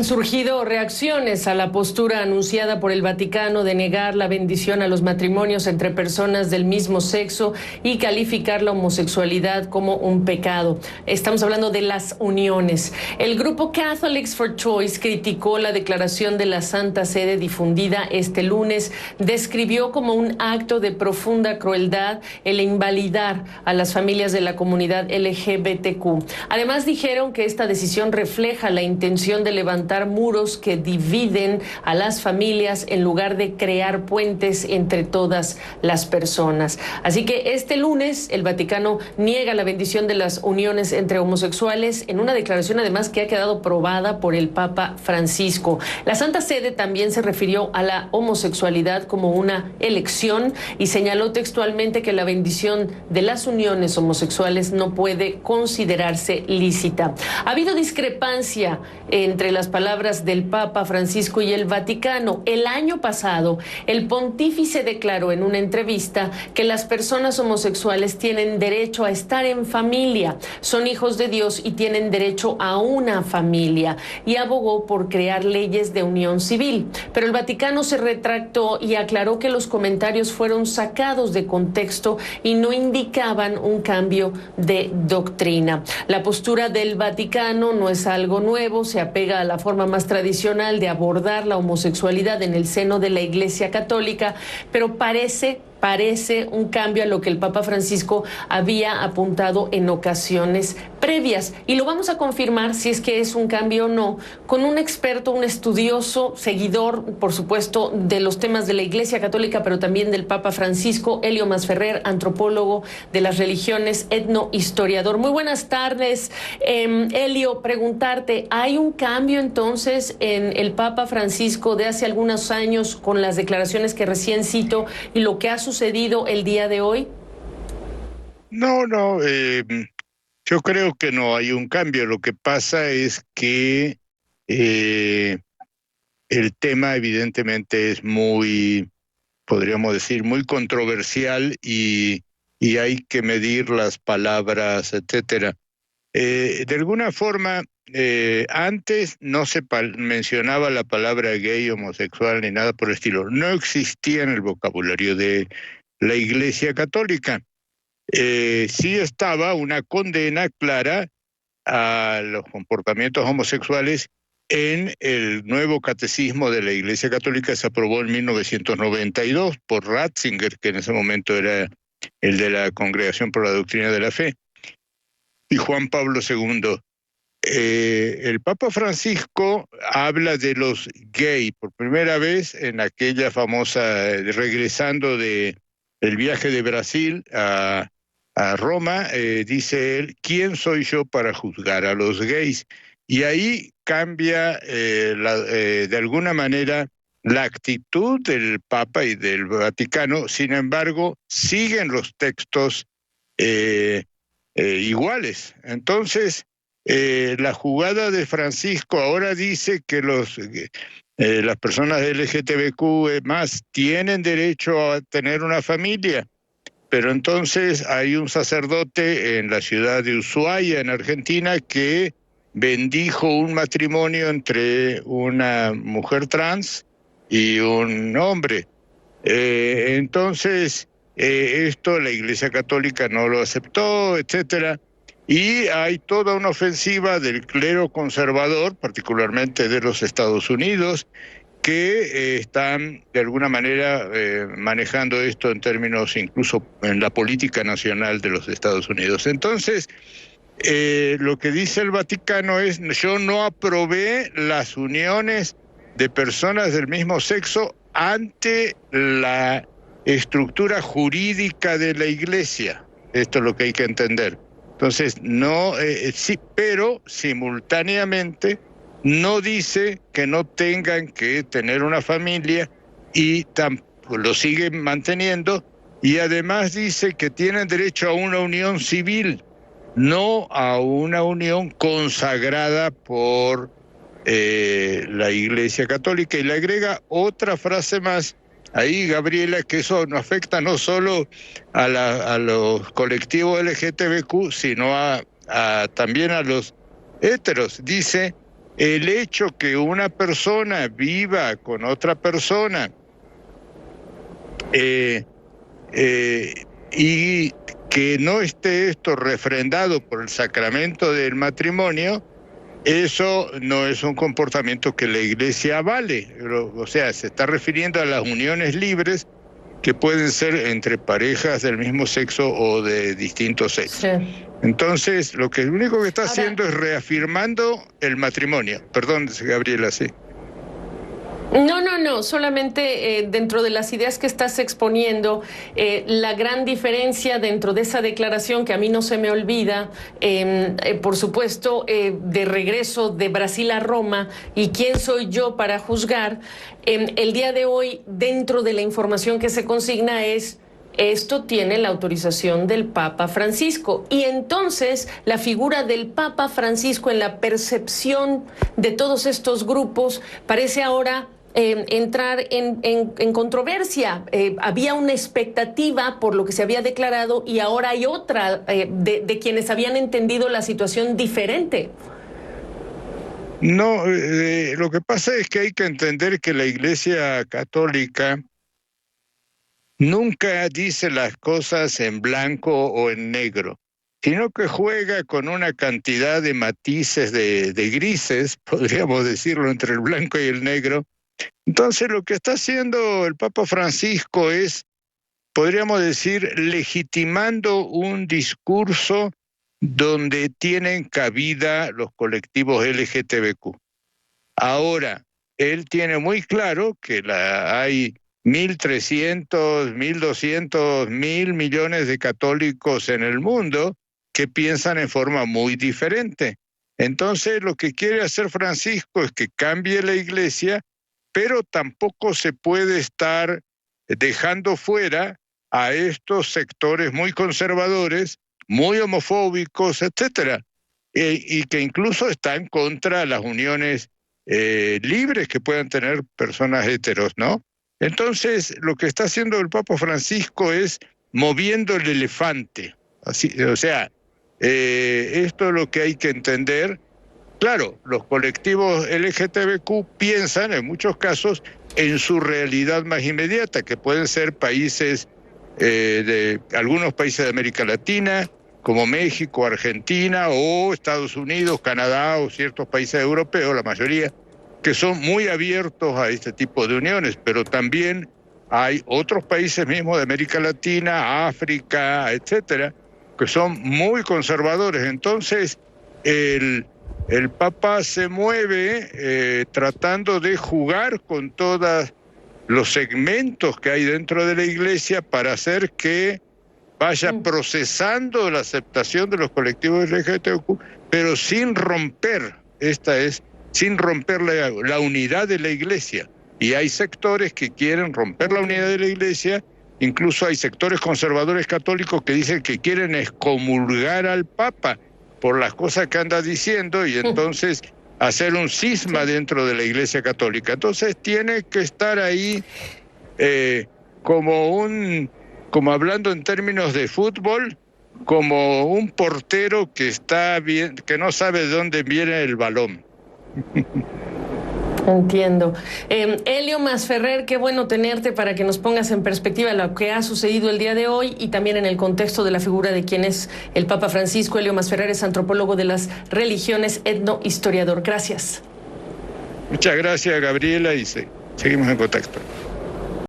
surgido reacciones a la postura anunciada por el Vaticano de negar la bendición a los matrimonios entre personas del mismo sexo y calificar la homosexualidad como un pecado. Estamos hablando de las uniones. El grupo Catholics for Choice criticó la declaración de la Santa Sede difundida este lunes. Describió como un acto de profunda crueldad el invalidar a las familias de la comunidad LGBTQ. Además, dijeron que esta decisión refleja la intención de levantar muros que dividen a las familias en lugar de crear puentes entre todas las personas. Así que este lunes el Vaticano niega la bendición de las uniones entre homosexuales en una declaración además que ha quedado probada por el Papa Francisco. La Santa Sede también se refirió a la homosexualidad como una elección y señaló textualmente que la bendición de las uniones homosexuales no puede considerarse lícita. Ha habido discrepancia entre las palabras del Papa Francisco y el Vaticano. El año pasado, el pontífice declaró en una entrevista que las personas homosexuales tienen derecho a estar en familia, son hijos de Dios y tienen derecho a una familia, y abogó por crear leyes de unión civil. Pero el Vaticano se retractó y aclaró que los comentarios fueron sacados de contexto y no indicaban un cambio de doctrina. La postura del Vaticano no es algo nuevo, se apega a la forma más tradicional de abordar la homosexualidad en el seno de la Iglesia Católica, pero parece un cambio a lo que el Papa Francisco había apuntado en ocasiones previas. Y lo vamos a confirmar si es que es un cambio o no, con un experto, un estudioso, seguidor, por supuesto, de los temas de la Iglesia Católica, pero también del Papa Francisco, Elio Masferrer, antropólogo de las religiones, etnohistoriador. Muy buenas tardes, Elio, preguntarte, ¿hay un cambio entonces en el Papa Francisco de hace algunos años con las declaraciones que recién cito y lo que ha sucedido el día de hoy? No, yo creo que no hay un cambio. Lo que pasa es que el tema evidentemente es muy, podríamos decir, muy controversial y hay que medir las palabras, etcétera. De alguna forma, antes no se mencionaba la palabra gay, homosexual ni nada por el estilo. No existía en el vocabulario de la Iglesia Católica. Sí estaba una condena clara a los comportamientos homosexuales en el nuevo catecismo de la Iglesia Católica. Se aprobó en 1992 por Ratzinger, que en ese momento era el de la Congregación por la Doctrina de la Fe, y Juan Pablo II. El Papa Francisco habla de los gay por primera vez en aquella famosa, regresando del viaje de Brasil a Roma, dice él, ¿quién soy yo para juzgar a los gays? Y ahí cambia de alguna manera la actitud del Papa y del Vaticano. Sin embargo, siguen los textos iguales. Entonces, la jugada de Francisco ahora dice que las personas LGTBQ más tienen derecho a tener una familia, pero entonces hay un sacerdote en la ciudad de Ushuaia, en Argentina, que bendijo un matrimonio entre una mujer trans y un hombre. Entonces, esto la Iglesia Católica no lo aceptó, etcétera. Y hay toda una ofensiva del clero conservador, particularmente de los Estados Unidos, que están de alguna manera manejando esto en términos incluso en la política nacional de los Estados Unidos. Entonces, lo que dice el Vaticano es, yo no aprobé las uniones de personas del mismo sexo ante la estructura jurídica de la Iglesia. Esto es lo que hay que entender. Entonces, no, sí, pero simultáneamente no dice que no tengan que tener una familia y lo siguen manteniendo, y además dice que tienen derecho a una unión civil, no a una unión consagrada por la Iglesia Católica. Y le agrega otra frase más ahí, Gabriela, que eso no afecta no solo a los colectivos LGTBQ, sino también a los héteros. Dice el hecho que una persona viva con otra persona y que no esté esto refrendado por el sacramento del matrimonio, eso no es un comportamiento que la Iglesia avale. O sea, se está refiriendo a las uniones libres que pueden ser entre parejas del mismo sexo o de distintos sexos. Sí. Entonces, lo único que está haciendo es reafirmando el matrimonio. Perdón, Gabriela, sí. No, solamente dentro de las ideas que estás exponiendo, la gran diferencia dentro de esa declaración que a mí no se me olvida, por supuesto, de regreso de Brasil a Roma, y quién soy yo para juzgar, el día de hoy, dentro de la información que se consigna es: esto tiene la autorización del Papa Francisco. Y entonces la figura del Papa Francisco en la percepción de todos estos grupos parece ahora entrar en controversia. Había una expectativa por lo que se había declarado y ahora hay otra de quienes habían entendido la situación diferente. No, lo que pasa es que hay que entender que la Iglesia Católica nunca dice las cosas en blanco o en negro, sino que juega con una cantidad de matices de grises, podríamos decirlo, entre el blanco y el negro. Entonces lo que está haciendo el Papa Francisco es, podríamos decir, legitimando un discurso donde tienen cabida los colectivos LGTBQ. Ahora, él tiene muy claro que hay 1.300, 1.200, 1.000 millones de católicos en el mundo que piensan en forma muy diferente. Entonces, lo que quiere hacer Francisco es que cambie la Iglesia, pero tampoco se puede estar dejando fuera a estos sectores muy conservadores, muy homofóbicos, etcétera, y que incluso están contra las uniones libres que puedan tener personas heteros, ¿no? Entonces, lo que está haciendo el Papa Francisco es moviendo el elefante. Así, o sea, esto es lo que hay que entender. Claro, los colectivos LGTBQ piensan en muchos casos en su realidad más inmediata, que pueden ser países de algunos países de América Latina, como México, Argentina, o Estados Unidos, Canadá, o ciertos países europeos, la mayoría, que son muy abiertos a este tipo de uniones, pero también hay otros países mismos de América Latina, África, etcétera, que son muy conservadores. Entonces, el Papa se mueve tratando de jugar con todos los segmentos que hay dentro de la Iglesia para hacer que vaya procesando la aceptación de los colectivos LGBTQ, pero sin romper, sin romper la unidad de la Iglesia. Y hay sectores que quieren romper la unidad de la Iglesia, incluso hay sectores conservadores católicos que dicen que quieren excomulgar al Papa por las cosas que anda diciendo y entonces hacer un cisma dentro de la Iglesia Católica. Entonces tiene que estar ahí como hablando en términos de fútbol, como un portero que está bien, que no sabe de dónde viene el balón. Entiendo. Elio Masferrer, qué bueno tenerte para que nos pongas en perspectiva lo que ha sucedido el día de hoy y también en el contexto de la figura de quién es el Papa Francisco. Elio Masferrer es antropólogo de las religiones, etnohistoriador. Gracias. Muchas gracias, Gabriela, y seguimos en contacto.